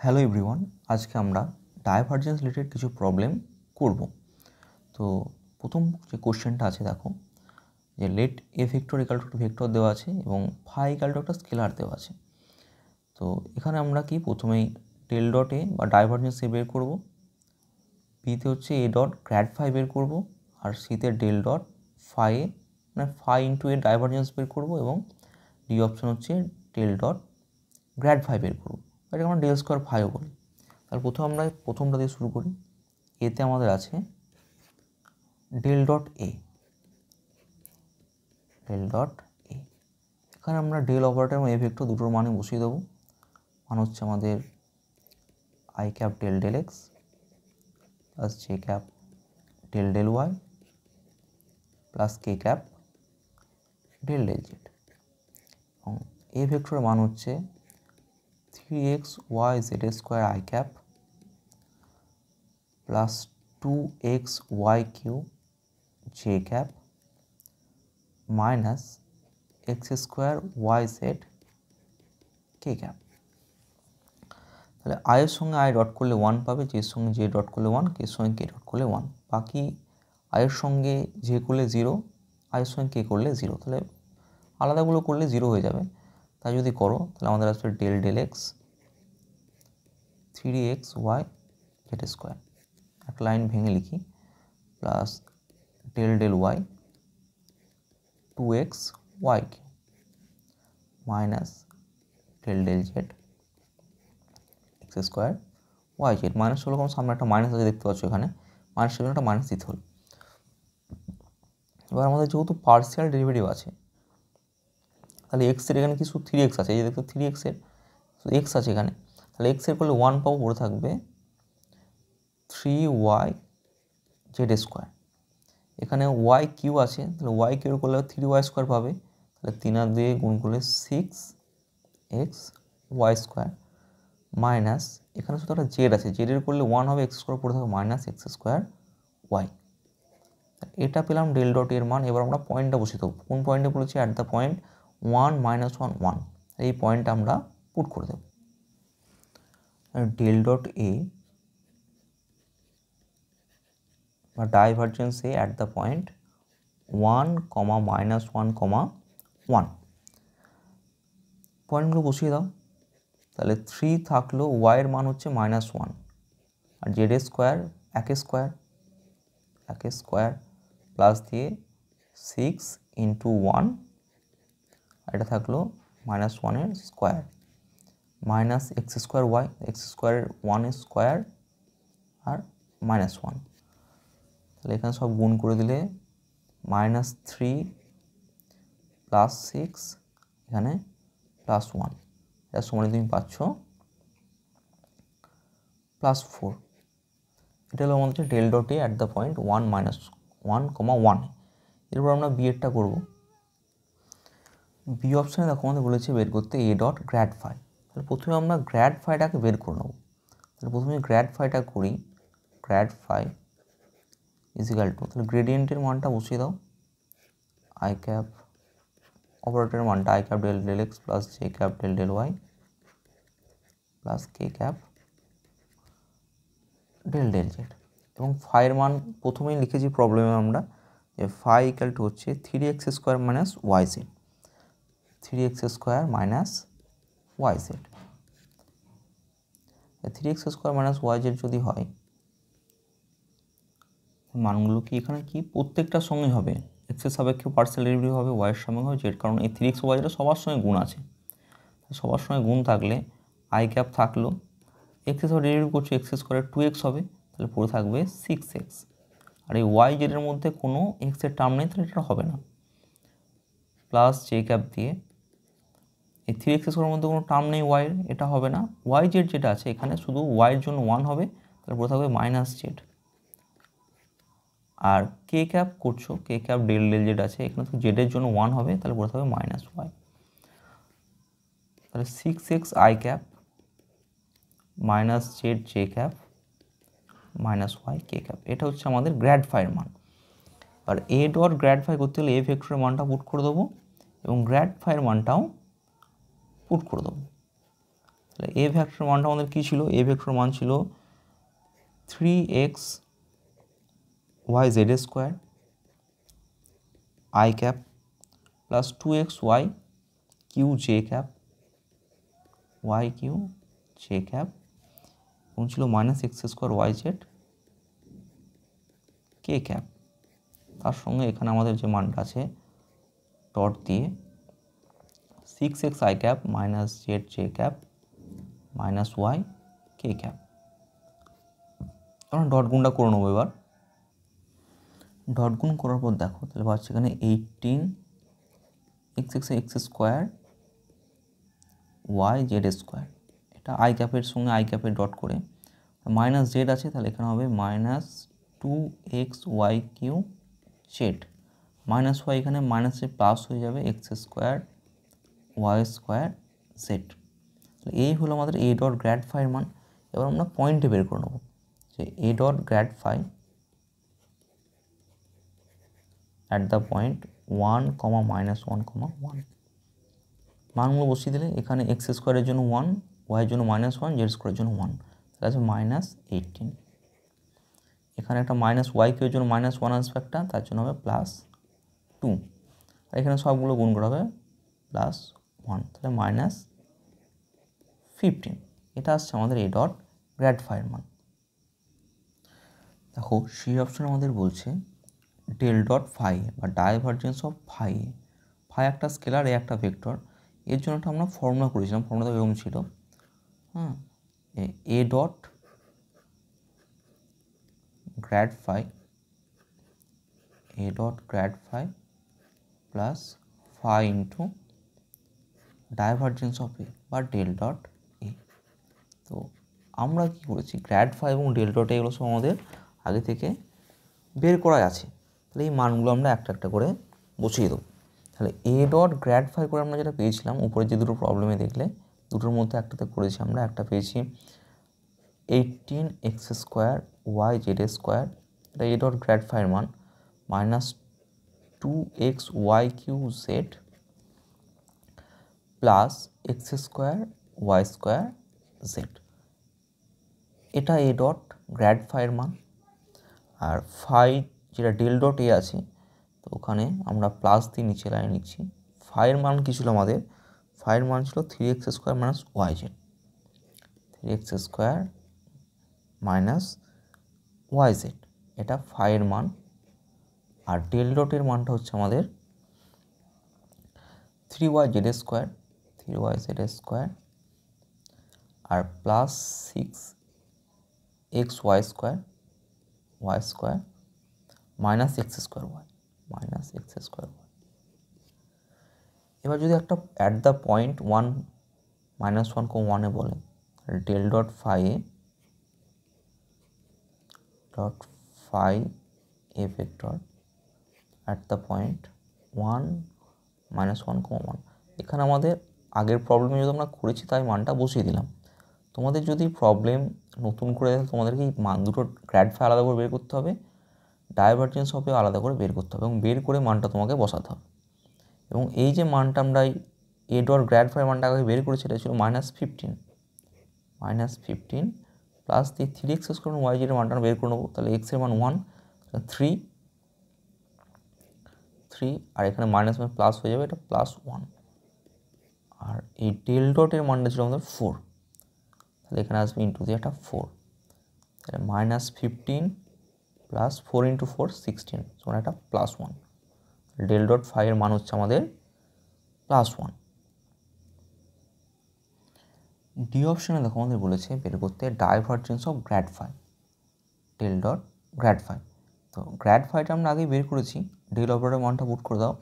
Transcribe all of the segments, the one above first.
Hello everyone, আজকে আমরা divergence related কিছু প্রবলেম করব। তো প্রথম যে কোশ্চেনটা আছে দেখো, যে let a vector equal to vector দেওয়া আছে এবং ফাই ইকাল টু একটা স্কেলার দেওয়া আছে। তো এখানে আমরা কি প্রথমেই ডেল ডট এ বা ডাইভারজেন্স এ বের করব, বিতে হচ্ছে এ ডট গ্র্যাড ফাই বের করব, আর সিতে ডেল ডট ফাই এ মানে ফাই ইন্টু এ ডাইভারজেন্স বের করব, এবং ডি অপশন হচ্ছে ডেল ডট গ্র্যাড ফাই বের করবো, এটাকে আমরা ডেল স্কোয়ার ফাইও বলি। তাহলে প্রথমে আমরা প্রথমটা দিয়ে শুরু করি। এতে আমাদের আছে del dot a, del dot a. এখানে আমরা ডেল অপারেটর এবং এ ভেক্টর দুটোর মানে বসিয়ে দেবো। মান হচ্ছে আমাদের i cap del del x plus j cap del del y plus k cap del del z, এবং এ ভেক্টরের মান হচ্ছে 3x y z square i cap plus 2x y Q j cap minus x square y z k cap. তাহলে আয়ের সঙ্গে I dot করলে 1 পাবে, জের সঙ্গে জে ডট করলে 1, কে সঙ্গে কে ডট করলে 1। বাকি আয়ের সঙ্গে জে করলে 0, আয়ের সঙ্গে কে করলে 0। তাহলে আলাদাগুলো করলে 0 হয়ে যাবে। তাই যদি করো তাহলে আমাদের আসবে del del x 3x y z square, একটা লাইন ভেঙে লিখি, plus del del y 2x y cube minus del del z x square y z. Minus হলো কোনো সামনে একটা মাইনাস আছে দেখতে পাচ্ছ, এখানে মাইনাস সেখানে একটা মাইনাস দিতে হলো। এবার আমাদের যেহেতু পার্সিয়াল ডেরিভেটিভ আছে, তাহলে এক্সের এখানে কিছু 3x আছে, এই যে দেখো 3x-এর এক্স আছে এখানে, তাহলে এক্সের করলে 1 পাবো, পড়ে থাকবে 3y জেড স্কোয়ার। এখানে ওয়াই কিউ আছে, তাহলে ওয়াই কিউ করলে 3y স্কোয়ার পাবে, তাহলে 3 আর 2 গুণ করলে 6x ওয়াই স্কোয়ার মাইনাস এখানে শুধু একটা জেড আছে, জেডের করলে 1 হবে, এক্স স্কোয়ার পড়ে থাকবে মাইনাস এক্স স্কোয়ার ওয়াই। এটা পেলাম ডেল ডট এর মান। এবার আমরা পয়েন্টটা বসিয়ে দেবো। কোন পয়েন্টে বলেছি? অ্যাট দ্য পয়েন্ট 1 - 1 1, এই পয়েন্টটা আমরা পুট করে দেব। ডেল ডট এ বা divergence A at the point 1, -1, 1, পয়েন্টগুলো বসিয়ে দাও। তাহলে 3 থাকলো, ওয়াইয়ের মান হচ্ছে -1, আর জেড স্কোয়ার একে স্কোয়ার প্লাস দিয়ে 6 × 1, এটা থাকলো -1-এর square minus x square y, x স্কোয়ারের 1 স্কোয়ার আর -1। তাহলে এখানে সব গুণ করে দিলে -3 + 6 এখানে +1, এটা সমানে তুমি পাচ্ছ +4। এটা হলো আমাদের del dot a at the point 1 - 1, 1। এরপর আমরা বি এরটা করবো। বি অপশানে দেখো আমাদের বলেছে বের করতে এ ডট গ্র্যাড ফাই। তাহলে প্রথমে আমরা গ্র্যাড ফাইটাকে বের করে নেবো। তাহলে প্রথমে গ্র্যাড ফাইটা করি, গ্র্যাড ফাই ইজিক্যাল টু, তাহলে গ্রেডিয়েন্টের মানটা বসিয়ে দাও, আই ক্যাপ অপারেটরের মানটা i cap del del x plus j cap del del y plus k cap del del z, এবং ফাইয়ের মান প্রথমেই লিখেছি প্রবলেমে আমরা, যে ফাই ইকাল টু হচ্ছে 3x square minus y z, 3x square minus y z. 3x square minus y z যদি হয়, মানগুলো কি এখানে কি প্রত্যেকটার সঙ্গে হবে, এক্সের সাপেক্ষে পার্সিয়াল ডেরিভেটিভ হবে, ওয়াইয়ের সঙ্গে হবে জেড, কারণ এই 3x ওয়াই জেড সবার সঙ্গে গুণ আছে। সবার সঙ্গে গুণ থাকলে আই ক্যাপ থাকলো, এক্সের সাথে ডেরিভেটিভ করছে, এক্স স্কোয়ারের 2x হবে, তাহলে পড়ে থাকবে 6x। আর এই ওয়াই জেডের মধ্যে কোনো এক্সের টার্ম নেই, তাহলে এটা হবে না, প্লাস জে ক্যাপ দিয়ে এই 3x স্কোয়ারের মধ্যে কোনো টার্ম নেই ওয়াইয়ের, এটা হবে না। ওয়াই জেড যেটা আছে এখানে শুধু ওয়াইয়ের জন্য 1 হবে, তাহলে পড়ে থাকবে মাইনাস জেড। আর কে ক্যাপ করছো, কে ক্যাপ ডেল ডেল জেড আছে, এখানে তো জেডের জন্য 1 হবে, তাহলে পড়ে থাকবে মাইনাস ওয়াই। তাহলে 6x i cap minus z j cap minus y k cap, এটা হচ্ছে আমাদের গ্র্যাড ফাইয়ের মান। আর এ ডট গ্র্যাড ফাই করতে হলে এ ভেক্টরের মানটা পুট করে দেবো এবং গ্র্যাড ফাইয়ের মানটাও পুট করে দেবো। তাহলে এ ভেক্টর মানটা আমাদের কী ছিল? এ ভেক্টর মান ছিল 3x y z square i cap plus 2x y Q j cap y Q j cap এবং ছিল minus x square y z k cap. তার সঙ্গে এখানে আমাদের যে মানটা আছে ডট দিয়ে 6x i cap minus z j cap minus y k cap. আমরা ডট গুণটা করে নেবো এবার। ডট গুণ করার পর দেখো তাহলে পাচ্ছি এখানে 18 x square y z square, এটা আই ক্যাপের সঙ্গে আই ক্যাপের ডট করে মাইনাস জেড আছে, তাহলে এখানে হবে minus 2x y cube z minus y, এখানে মাইনাসে প্লাস হয়ে যাবে x square y square z. এই হলো আমাদের এ ডট গ্র্যাড ফাইয়ের মান। এবার আমরা পয়েন্টে বের করে নেব যে a dot grad phi at the point 1, -1, 1 মানগুলো বসিয়ে দিলে এখানে এক্স স্কোয়ারের জন্য 1, ওয়াইয়ের জন্য -1, জেড স্কোয়ারের জন্য 1, তাহলে আছে -18। এখানে একটা মাইনাস ওয়াই কিউ এর জন্য -1 আসবে একটা, তার জন্য হবে +2, আর এখানে সবগুলো গুণ করা হবে +1, তাহলে -15। এটা আসছে আমাদের এ ডট গ্র্যাড ফাইয়ের মান। দেখো সেই অপশন আমাদের বলছে ডেল ডট ফাই বা ডাইভারজেন্স অফ ফাই। ফাই একটা স্কেলার, এ একটা ভেক্টর। এর জন্য একটা আমরা ফর্মুলা করেছিলাম, ফর্মুলাটা এরকম ছিল, হ্যাঁ, A dot grad phi, A dot grad phi plus phi into divergence of A বা ডেল ডট এ। তো আমরা কি করেছি, গ্র্যাড ফাই এবং ডেল ডট এগুলো সব আমাদের আগে থেকে বের করা আছে, তাহলে এই মানগুলো আমরা একটা একটা করে বসিয়ে দেবো। তাহলে এ ডট গ্র্যাড ফাই করে আমরা যেটা পেয়েছিলাম উপরে যে দুটো প্রবলেমে দেখলে, দুটোর মধ্যে একটাতে করেছি আমরা, একটা পেয়েছি 18x square y z square, এটা এ ডট গ্র্যাড ফাইয়ের মান, -2x y cube z plus x square y square z, এটা এ ডট গ্র্যাড ফাইয়ের মান। আর ফাই যেটা ডেল ডট এ আছে, তো ওখানে আমরা প্লাস দিয়ে নিচে লাইন নিচ্ছি। ফাইয়ের মান কী ছিল আমাদের? ফাইয়ের মান ছিল 3x square minus y z, 3x square minus y z, এটা ফাইয়ের মান। আর ডেল ডটের মানটা হচ্ছে আমাদের 3y z square, 3y z square আর plus 6x y square, y square minus x square y, minus x square y. এবার যদি একটা অ্যাট দ্য পয়েন্ট 1, -1, 1 বলে, del dot phi a vector at the point 1, -1, 1, এখানে আমাদের আগের প্রবলেমে যদি আমরা করেছি তাই মানটা বসিয়ে দিলাম। তোমাদের যদি প্রবলেম নতুন করে দেখো, তোমাদেরকে এই মান দুটো গ্র্যাড ফাই আলাদা করে বের করতে হবে, ডাইভারজেন্স হবে আলাদা করে বের করতে হবে এবং বের করে মানটা তোমাকে বসাতে হবে। এবং এই যে মানটা আমরা এ ডট গ্র্যাড ফাই মানটা আগে বের করেছি, এটা ছিল -15 প্লাস দিয়ে 3x স্কোয়ার ওয়াই জেডের মানটা বের করে নেবো, তাহলে এক্সের মান 1, 3 আর এখানে মাইনাস প্লাস হয়ে যাবে, এটা +1। আর এই ডেল ডটের মানটা ছিল আমাদের 4, তাহলে এখানে আসবে ইন্টু দিয়ে একটা 4, তাহলে -15 প্লাস 4 × 4 16, মানে একটা +1। ডেল ডট ফাইয়ের মান হচ্ছে আমাদের +1। ডি অপশানে দেখো আমাদের বলেছে বের করতে divergence of grad phi, del dot grad phi. তো গ্র্যাড ফাইটা আমরা আগেই বের করেছি, ডেল অপারেটর মানটা পুট করে দাও,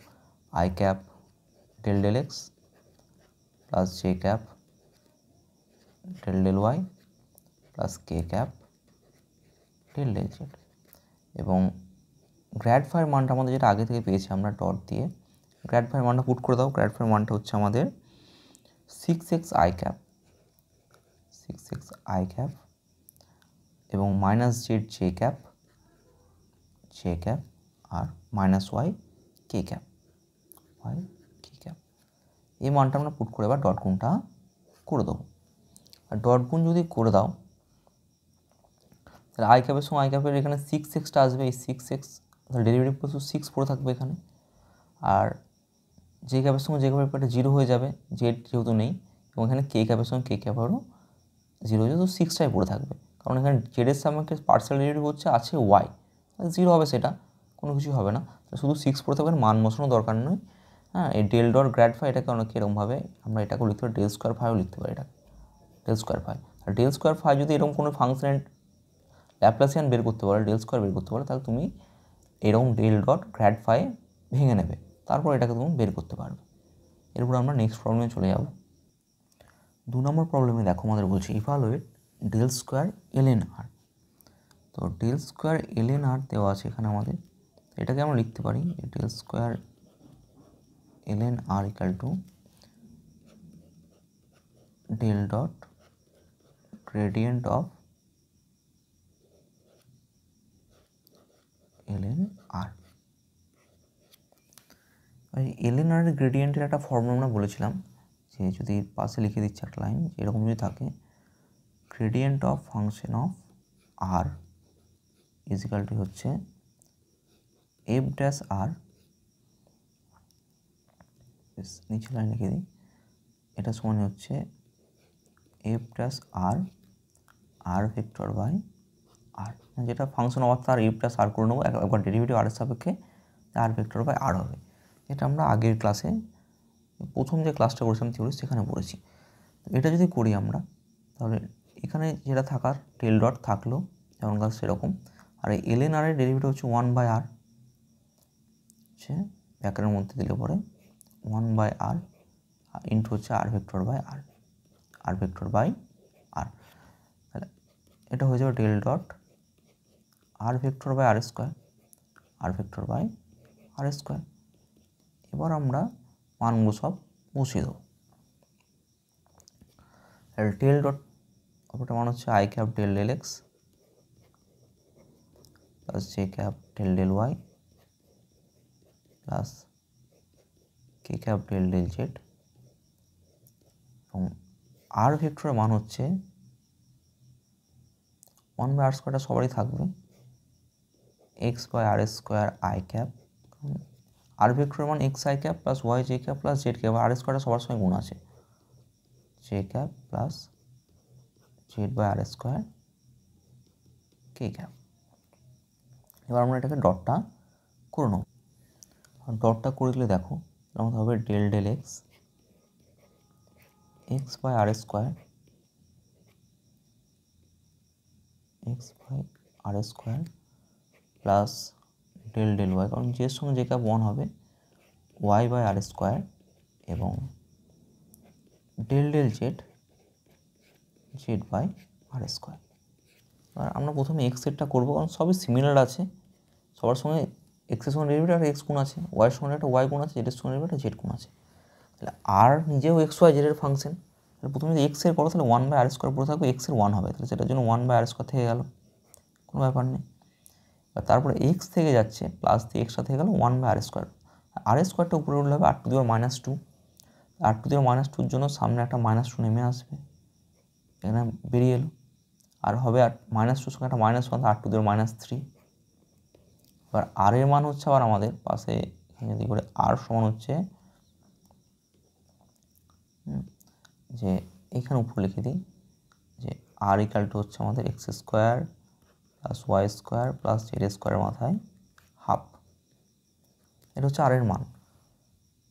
i cap del del x plus j cap del del y plus k cap del del z. এবং গ্র্যাড ফাইয়ের মানটা আমাদের যেটা আগে থেকে পেয়েছি আমরা ডট দিয়ে, গ্র্যাড ফাইয়ের মানটা পুট করে দাও। গ্র্যাড ফাইয়ের মানটা হচ্ছে আমাদের 6x i cap, 6x i cap এবং মাইনাস জেড জে ক্যাপ আর মাইনাস ওয়াই কে ক্যাপ, এই মানটা আমরা পুট করে এবার ডট গুণটা করে দেবো। আর ডট গুণ যদি করে দাও তাহলে আই ক্যাপের সঙ্গে আই ক্যাপের এখানে 6x আসবে, এই 6x তাহলে ডেরিভেটিভ প্লাস 6 পড়ে থাকবে এখানে। আর জে ক্যাপের সঙ্গে জে ক্যাপের একটা 0 হয়ে যাবে, জেড যেহেতু নেই, এবং এখানে কে ক্যাপের সঙ্গে কে ক্যাপেরও 0 যেহেতু 6টাই পড়ে থাকবে, কারণ এখানে জেডের সাপেক্ষে পার্সিয়াল ডেরিভেটিভ আছে ওয়াই, 0 হবে, সেটা কোনো কিছুই হবে না, শুধু 6 পড়ে থাকবে, মান বসানো দরকার নয়। হ্যাঁ, এই ডেল ডট গ্র্যাড ফাই এটাকে অনেক এরকমভাবে আমরা এটাকেও লিখতে পারি, ডেল স্কোয়ার ফাইও লিখতে পারি এটাকে, ডেল স্কোয়ার ফাই। আর ডেল স্কোয়ার ফাই যদি এরকম কোনো ফাংশনের ল্যাপ্লাসিয়ান বের করতে পারো, ডেল স্কোয়ার বের করতে পারো, তাহলে তুমি এরকম ডেল ডট গ্র্যাড ফাই ভেঙে নেবে, তারপর এটাকে তুমি বের করতে পারবে। এরপর আমরা নেক্সট প্রবলেমে চলে যাব। 2 নম্বর প্রবলেমে দেখো আমাদের বলছে evaluate del square ln r। তো ডেল স্কোয়ার ln r দেওয়া আছে এখানে আমাদের, এটাকে আমরা লিখতে পারি del square ln r equal to del dot gradient of ln r। ln r এর গ্রেডিয়েন্টের একটা ফর্মুলা আমরা বলেছিলাম, যে যদি পাশে লিখে দিচ্ছে একটা লাইন, এরকম যদি থাকে gradient of function of r is equal to হচ্ছে এফ ড্যাশ আর, নিচে লাইন লিখে দিই, এটা সমান হচ্ছে f dash r r vector by r, যেটা ফাংশন অফ তার এফ ড্যাশ আর করে নেবো, একবার ডেরিভেটিভ আর এর সাপেক্ষে আর ভেক্টর বাই আর হবে। এটা আমরা আগের ক্লাসে প্রথম যে ক্লাসটা করেছিলাম থিওরি সেখানে পড়েছি। এটা যদি করি আমরা, তাহলে এখানে যেটা থাকার ডেল ডট থাকলো যেমন কাজ সেরকম, আর এই ln r এর ডেরিভেটিভ হচ্ছে 1/r, হচ্ছে ব্যাকের মধ্যে দিলে পরে 1/r ইন্টু হচ্ছে r vector by r, r vector by r, তাহলে এটা হয়ে যাবে del dot r vector by r square, r vector by r square. এবার আমরা মানগুলো সব বসিয়ে দেবো। ডেল ডট অপরটা মান হচ্ছে i cap del del x plus j cap del del y plus k cap del del z, এবং আর ভেক্টরের মান হচ্ছে 1/r স্কোয়ারটা সবারই থাকবে, x by r square i cap, r ভেক্টরের মান x i cap plus y j cap plus z cap, r স্কোয়ারটা সবার সঙ্গে গুণ আছে, j cap plus z by r square k cap. এবার আমরা এটাকে ডটটা করে নেব, ডটটা করে দিলে দেখো আমাদের হবে del del x x by r square x by r square plus del del y, কারণ জের সঙ্গে জে ক্যাপ 1 হবে, ওয়াই বাই আর স্কোয়ার, এবং del del z z by r square. আর আমরা প্রথমে এক্স সেটটা করবো, কারণ সবই সিমিলার আছে, সবার সঙ্গে এক্সের সঙ্গে ডেরিভেটিভ একটা এক্স গুণ আছে, ওয়াইয়ের সঙ্গে একটা ওয়াই গুণ আছে, জেডের সঙ্গে ডেরিভেটিভ একটা জেড গুণ আছে। তাহলে আর নিজেও এক্স ওয়াই জেডের ফাংশন, তাহলে প্রথমে যদি এক্সের করো তাহলে 1/r স্কোয়ার পড়ে থাকবে, এক্সের 1 হবে, তাহলে সেটার জন্য 1/r স্কোয়ার থেকে গেল, কোনো ব্যাপার নেই। আর তারপরে এক্স থেকে যাচ্ছে প্লাস দিয়ে এক্সট্রা থেকে গেল 1/r স্কোয়ার, আর স্কোয়ারটা উপরে উঠলে হবে r⁻², r⁻²-র জন্য সামনে একটা -2 নেমে আসবে, এখানে বেরিয়ে এলো, আর হবে আর -2 সঙ্গে একটা -1, r⁻3। এবার আর এর মান হচ্ছে আবার আমাদের পাশে যদি করে আর সমান হচ্ছে যে এখানে উপর লিখে দিই যে আর ইকাল টু হচ্ছে আমাদের x square plus y square plus z স্কোয়ারের মাথায় হাফ, এটা হচ্ছে আর এর মান,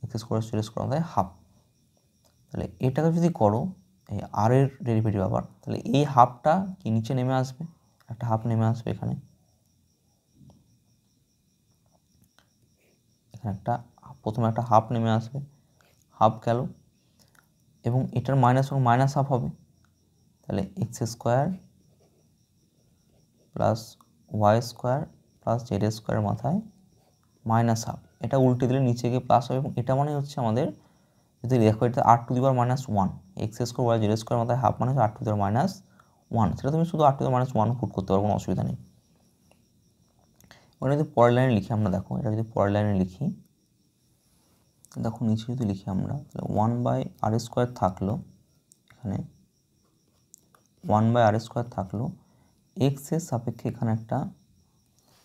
এক্স স্কোয়ার জেড স্কোয়ার মাথায় হাফ। তাহলে এটাকে যদি করো এই আর এর ডেরিভেটিভ আবার, তাহলে এই হাফটা কি নিচে নেমে আসবে, একটা হাফ নেমে আসবে এখানে, এখানে একটা প্রথমে একটা হাফ নেমে আসবে, হাফ গেল, এবং এটার মাইনাস হাফ হবে, তাহলে x square plus y square plus z স্কোয়ারের মাথায় -হাফ, এটা উল্টে দিলে নিচে গিয়ে প্লাস হবে, এবং এটা মানে হচ্ছে আমাদের যদি দেখো এটা r⁻1, x square y z square মাথায় হাফ মানে হচ্ছে r⁻1, সেটা তুমি শুধু r⁻1 পুট করতে পারো, কোনো অসুবিধা নেই। ওটা যদি পরের লাইনে লিখি আমরা, দেখো এটা যদি পরের লাইনে লিখি, দেখো নিচে যদি লিখি আমরা, তাহলে 1/r স্কোয়ার থাকলো এখানে 1/r² থাকলো, এক্সের সাপেক্ষে এখানে একটা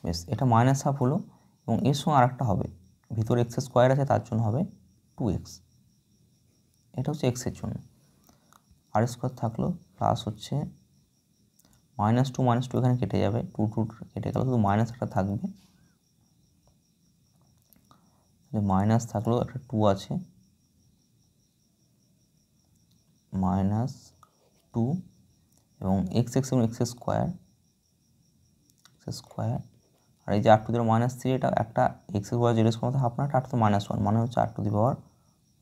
বেশ এটা -1/2 হলো এবং এর সঙ্গে আরেকটা হবে, ভিতরে x² আছে তার জন্য হবে 2x। এটা হচ্ছে এক্সের জন্য। r² থাকলো প্লাস হচ্ছে -2 এখানে কেটে যাবে, 2 কেটে গেল, শুধু মাইনাস একটা থাকবে, মাইনাস থাকলো, একটা 2 আছে, -2 এবং x এবং x² আর এই যে r টু দি পাওয়ার -3 এটা একটা x² z² মধ্যে হাফ না, এটা r টু দি পাওয়ার -1 মানে হচ্ছে r টু দি পাওয়ার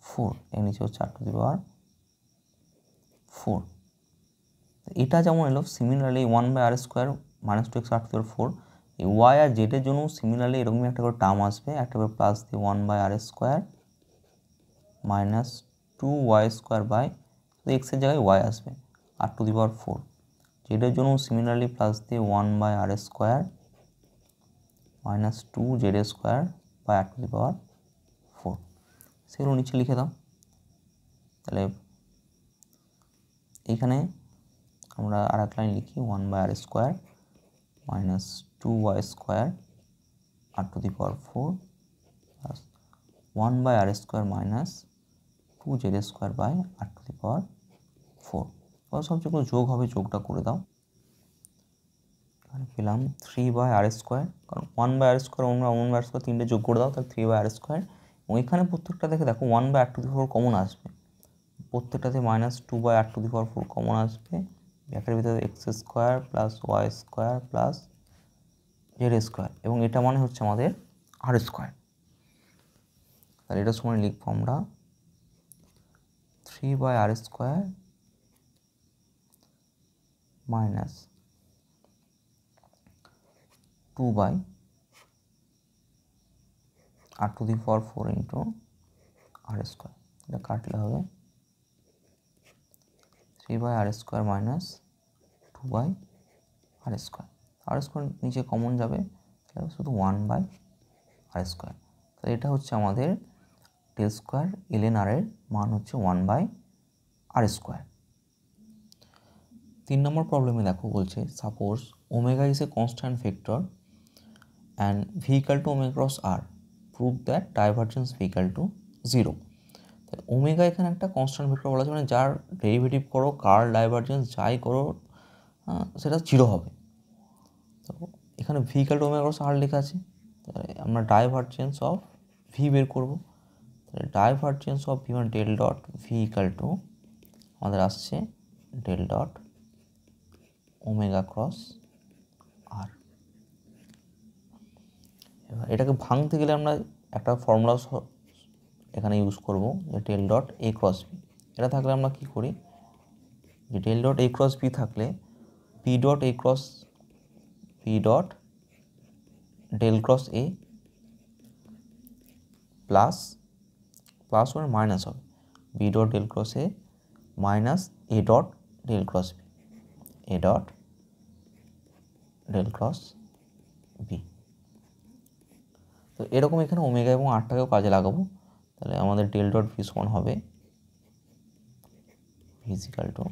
4, এর নিচে হচ্ছে r টু দি পাওয়ার 4। এটা যেমন এলো, similarly 1/r² -2x r to the power 4, এই y আর z এর জন্য সিমিলারলি এরকমই একটা করে টার্ম আসবে, একটা করে প্লাস দিয়ে 1/r² -2y² বাই x এর জায়গায় y আসবে r টু দি পাওয়ার 4। জেডের জন্য সিমিলারলি প্লাস দিয়ে 1/r² -2z² by r to the power 4। সেগুলো নিচে লিখে দাও। তাহলে এইখানে আমরা আর এক লাইন লিখি, 1/r² -2y² r to the power 4 plus 1/r² -2z² by r to the power 4। এবার সব যেগুলো যোগ হবে যোগটা করে দাও। এখানে পেলাম 3/r², কারণ 1/r² 1/r² তিনটে যোগ করে দাও, তাহলে 3/r²। এবং এখানে প্রত্যেকটা দেখে দেখো 1/r two the power common আসবে, প্রত্যেকটাতে -2/r two the power 4 common আসবে, ব্র্যাকেটের ভিতরে x² plus y² plus z² এবং এটা মানে হচ্ছে আমাদের r²। তাহলে এটার সময় লিখবো আমরা 3/r² minus 2/r two the power 4 into r²। এটা কাটলে হবে 3/r² মাইনাস 2/r²। r² নিচে কমন যাবে, তাহলে শুধু 1/r²। তাহলে এটা হচ্ছে আমাদের del² ln r এর মান হচ্ছে 1/r²। 3 নম্বর প্রবলেমে দেখো বলছে, suppose omega is a constant vector and v equal to omega cross r, prove that divergence v equal to 0। তাহলে ওমেগা এখানে একটা কনস্ট্যান্ট ভেক্টর বলা আছে, মানে যার ডেরিভেটিভ করো, কার ডাইভারজেন্স যাই করো সেটা 0 হবে। তো এখানে v equal to omega cross r লেখা আছে, তাহলে আমরা ডাইভারজেন্স অফ v বের করবো। তাহলে ডাইভারজেন্স অফ v মানে del dot v equal to আমাদের আসছে del dot omega cross r. এবার এটাকে ভাঙতে গেলে আমরা একটা ফর্মুলা এখানে ইউজ করব, যে del dot a cross b. এটা থাকলে আমরা কি করি, যে del dot a cross b থাকলে p dot a cross p dot del cross a plus plus মানে মাইনাস হবে b dot del cross a minus a dot del cross b, a dot del cross b. তো এরকম এখানে omega এবং আরটাকেও কাজে লাগাবো। তাহলে আমাদের ডেল ডট ভি সমান হবে ফিজিক্যাল টু,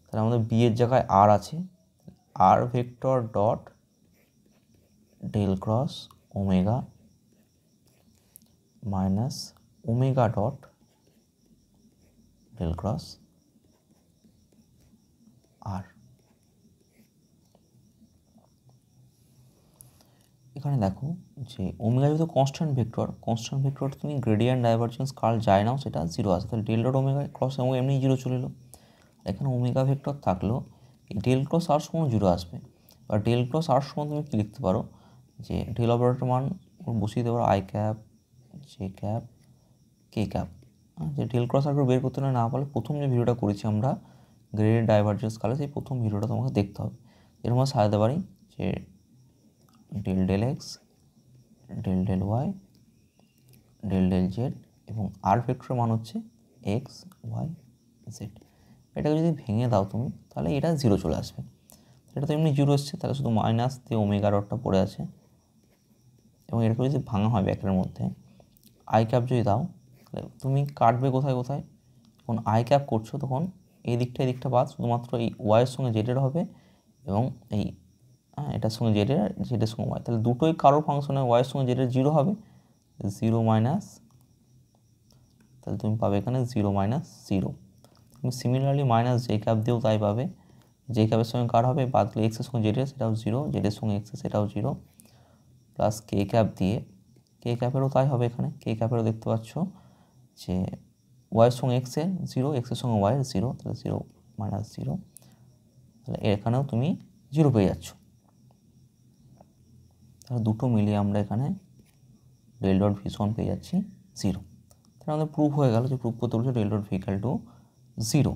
তাহলে আমাদের বি এর জায়গায় আর আছে, r vector dot del cross omega minus omega dot del cross r. এখানে দেখো যে ওমেগা যেহেতু কনস্ট্যান্ট ভেক্টর তুমি গ্রেডিয়েন্ট ডাইভারজেন্স কার্ল যায় নাও সেটা 0 আসে, তাহলে del dot omega cross omega এমনি 0 চলে এলো। এখানে ওমেগা ভেক্টর থাকলো, এই ডেল ক্রস আর সমান 0 আসবে। এবার ডেল ক্রস আর সমান তুমি কী লিখতে পারো, যে ডেল অপারেটর মান বসিয়ে দিতে পারো i j k। যে ডেল ক্রস আর বের করতে না পারলে প্রথম যে ভিডিওটা করেছি আমরা গ্রেডিয়েন্ট ডাইভারজেন্স কার্লে, সেই প্রথম ভিডিওটা তোমাকে দেখতে হবে। এরকম সাজাতে পারি যে del del x, del del y, del del z এবং আর ভেক্টরের মান হচ্ছে এক্স ওয়াই জেড। এটাকে যদি ভেঙে দাও তুমি, তাহলে এটা 0 চলে আসবে। এটা তো এমনি 0 এসছে, তাহলে শুধু মাইনাস দিয়ে ওমেগা ডটটা পড়ে আছে। এবং এরকম যদি ভাঙা হয় ব্যাকের মধ্যে, আই ক্যাপ যদি দাও, তাহলে তুমি কাটবে কোথায় কোথায়, যখন আই ক্যাপ করছো তখন এই দিকটা বাদ, শুধুমাত্র এই ওয়াইয়ের সঙ্গে জেডের হবে এবং এই এটার সঙ্গে জেডের আর জেডের সঙ্গে ওয়াই, তাহলে দুটোই কারোর ফাংশনে ওয়াইয়ের সঙ্গে জেডের 0 হবে, 0 মাইনাস, তাহলে তুমি পাবে এখানে 0 মাইনাস 0। তুমি সিমিলারলি মাইনাস জে ক্যাপ দিয়েও তাই পাবে, জে ক্যাপের সঙ্গে কার হবে, বাদ গেলে এক্সের সঙ্গে জেডের সেটাও 0, জেডের সঙ্গে এক্সের সেটাও 0, প্লাস কে ক্যাপ দিয়ে, কে ক্যাপেরও তাই হবে, এখানে কে ক্যাপেরও দেখতে পাচ্ছ যে ওয়াইয়ের সঙ্গে এক্সের 0, এক্সের সঙ্গে ওয়াইয়ের 0, তাহলে 0 মাইনাস 0, তাহলে এখানেও তুমি 0 পেয়ে যাচ্ছ। তাহলে দুটো মিলিয়ে আমরা এখানে ডেল ডট ভি সমান পেয়ে যাচ্ছি 0। তাহলে আমাদের প্রুফ হয়ে গেল যে প্রুফ করতে বলছে del dot v equal to 0।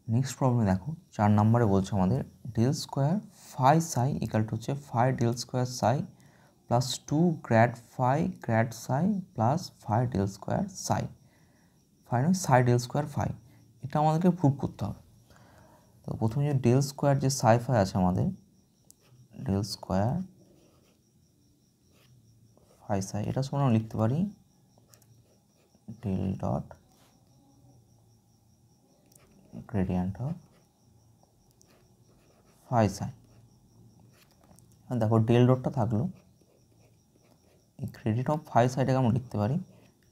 Next প্রবলেমে দেখো 4 নম্বরে বলছে আমাদের del square phi psi equal to হচ্ছে phi del square psi plus 2 grad phi grad psi plus phi del square psi, phi নয় সাই ডেল স্কোয়ার ফাই, এটা আমাদেরকে proof করতে হবে। তো প্রথমে যে ডেল স্কোয়ার যে সাই ফাই আছে আমাদের, ডেল স্কোয়ার ফাই সাই, এটা সমান আমরা লিখতে পারি del dot gradient of phi psi. দেখো ডেল ডটটা থাকলো, এই গ্রেডিয়েন্ট অফ ফাই সাইটাকে আমরা লিখতে পারি,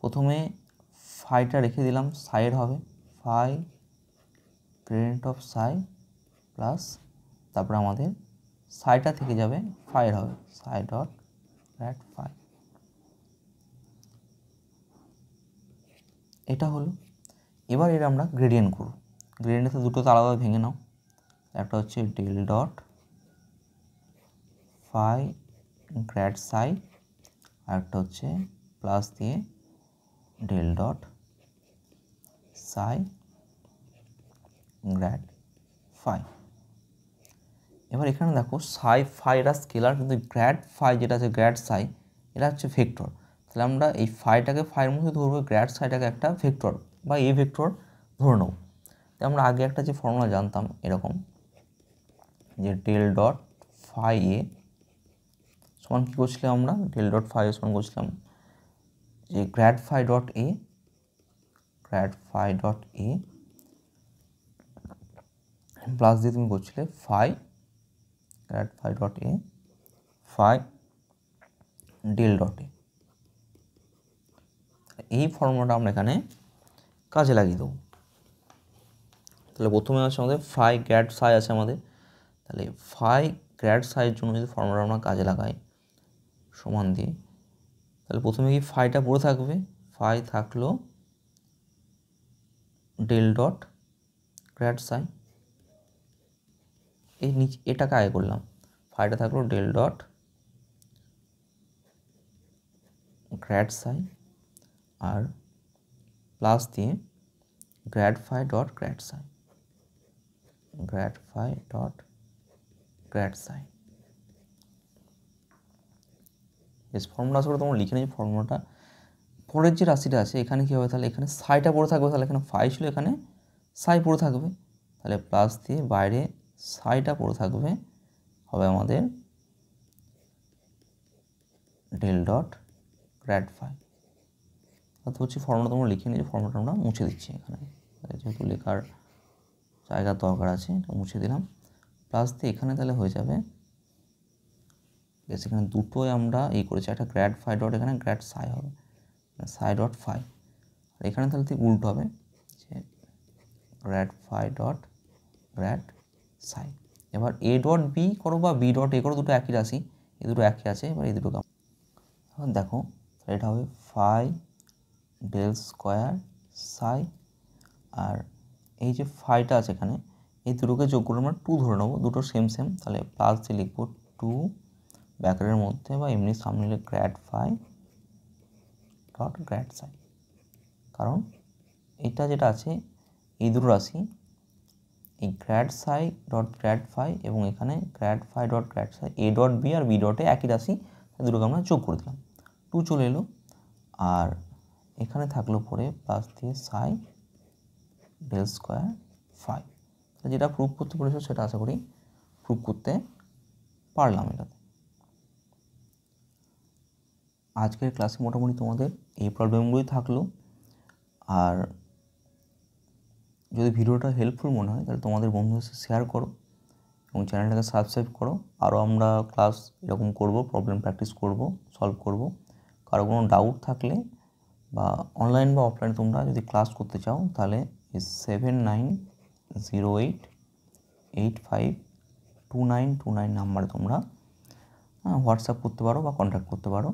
প্রথমে ফাইটা রেখে দিলাম, সাইয়ের হবে phi gradient of Sai plus তারপরে আমাদের সাইটা থেকে যাবে ফাইয়ের হবে সাই ডট গ্র্যাড ফাই, এটা হলো। এবার এর আমরা গ্রেডিয়েন্ট করব, গ্রেডিয়েন্টে দুটোতে আলাদা ভেঙে নাও, একটা হচ্ছে ডেল ডট ফাই গ্র্যাড সাই আর একটা হচ্ছে প্লাস দিয়ে ডেল ডট সাই গ্র্যাড ফাই। এবার এখানে দেখো সাই ফাই এরা স্কেলার, কিন্তু গ্র্যাড ফাই যেটা আছে গ্র্যাড সাই এটা হচ্ছে ভেক্টর, তাহলে আমরা এই ফাইটাকে ফাইয়ের মধ্যে ধরবো, গ্র্যাড সাইটাকে একটা ভেক্টর বা এ ভেক্টর ধরে নেব। তাই আমরা আগে একটা যে ফর্মুলা জানতাম এরকম, যে ডেল ডট ফাই এ সমান কী করছিলাম আমরা, ডেল ডট ফাই এ সমান করছিলাম যে grad phi dot a, grad phi dot a plus দিয়ে তুমি করছিলে phi grad phi dot a phi del dot a. এই ফর্মুলাটা আমরা এখানে কাজে লাগিয়ে দেবো। তাহলে প্রথমে আছে আমাদের ফাই গ্র্যাড সাই আছে আমাদের, তাহলে ফাই গ্র্যাড সাইয়ের জন্য যদি ফর্মুলা আমরা কাজে লাগাই সমান দিয়ে, তাহলে প্রথমে কি ফাইটা পড়ে থাকবে, ফাই থাকলো ডেল ডট গ্র্যাড সাই, এই নিচে এটাকে আগে করলাম, ফাইটা থাকলো ডেল ডট গ্র্যাড সাই আর প্লাস দিয়ে গ্র্যাড ফাই ডট গ্র্যাড সাই, গ্র্যাড ফাই ডট গ্র্যাড সাই। বেশ ফর্মুলা আসলে তোমরা লিখে নিই ফর্মুলাটা। পরের যে রাশিটা আছে এখানে কী হবে, তাহলে এখানে সাইটা পড়ে থাকবে, তাহলে এখানে ফাই ছিল এখানে সাই পড়ে থাকবে, তাহলে প্লাস দিয়ে বাইরে সাইটা পড়ে থাকবে, হবে আমাদের ডেল ডট গ্র্যাড ফাই। অর্থাৎ হচ্ছে ফর্মুলা তোমরা লিখে নিয়ে ফর্মুলাটা আমরা মুছে দিচ্ছি এখানে, যেহেতু লেখার জায়গার দরকার আছে এটা মুছে দিলাম, প্লাস দিয়ে এখানে তাহলে হয়ে যাবে, বেশ এখানে দুটোই আমরা এই করেছি, একটা গ্র্যাড ফাই ডট এখানে গ্র্যাড সাই হবে, সাই ডট ফাই, আর এখানে তাহলে ঠিক উল্টো হবে যে গ্র্যাড ফাই ডট গ্র্যাড সাই। এবার এ ডট বি করো বা বি ডট এ করো, দুটো একই রাশি, এই দুটো একই আছে, এবার এই দুটো এখন দেখো এটা হবে ফাই ডেল স্কোয়ার সাই, আর এই যে ফাইটা আছে এখানে এই দুটোকে যোগ করে আমরা 2 ধরে নেবো, দুটো সেম সেম, তাহলে প্লাস দিয়ে লিখবো 2 ব্যাকেটের মধ্যে বা এমনি সামনে লিখে গ্র্যাড ফাই ডট গ্র্যাড সাই, কারণ এটা যেটা আছে এই দুটো রাশি, এই গ্র্যাড সাই ডট গ্র্যাড ফাই এবং এখানে grad phi dot grad psi, a dot b আর বি ডটে একই রাশি, দুটোকে আমরা যোগ করে দিলাম, 2 চলে এলো, আর এখানে থাকলো পরে প্লাস দিয়ে সাই ডেল স্কোয়ার ফাই। যেটা প্রুভ করতে পেরেছো সেটা আশা করি প্রুভ করতে পারলাম এটাতে। আজকের ক্লাসে মোটামুটি তোমাদের এই প্রবলেমগুলোই থাকলো, আর যদি ভিডিওটা হেল্পফুল মনে হয় তাহলে তোমাদের বন্ধুদের সাথে শেয়ার করো এবং চ্যানেলটাকে সাবস্ক্রাইব করো। আরও আমরা ক্লাস এরকম করব, প্রবলেম প্র্যাকটিস করব, সলভ করব। কারো কোনো ডাউট থাকলে বা অনলাইন বা অফলাইনে তোমরা যদি ক্লাস করতে চাও তাহলে 7908852929 নাম্বারে তোমরা হোয়াটসঅ্যাপ করতে পারো বা কন্ট্যাক্ট করতে পারো।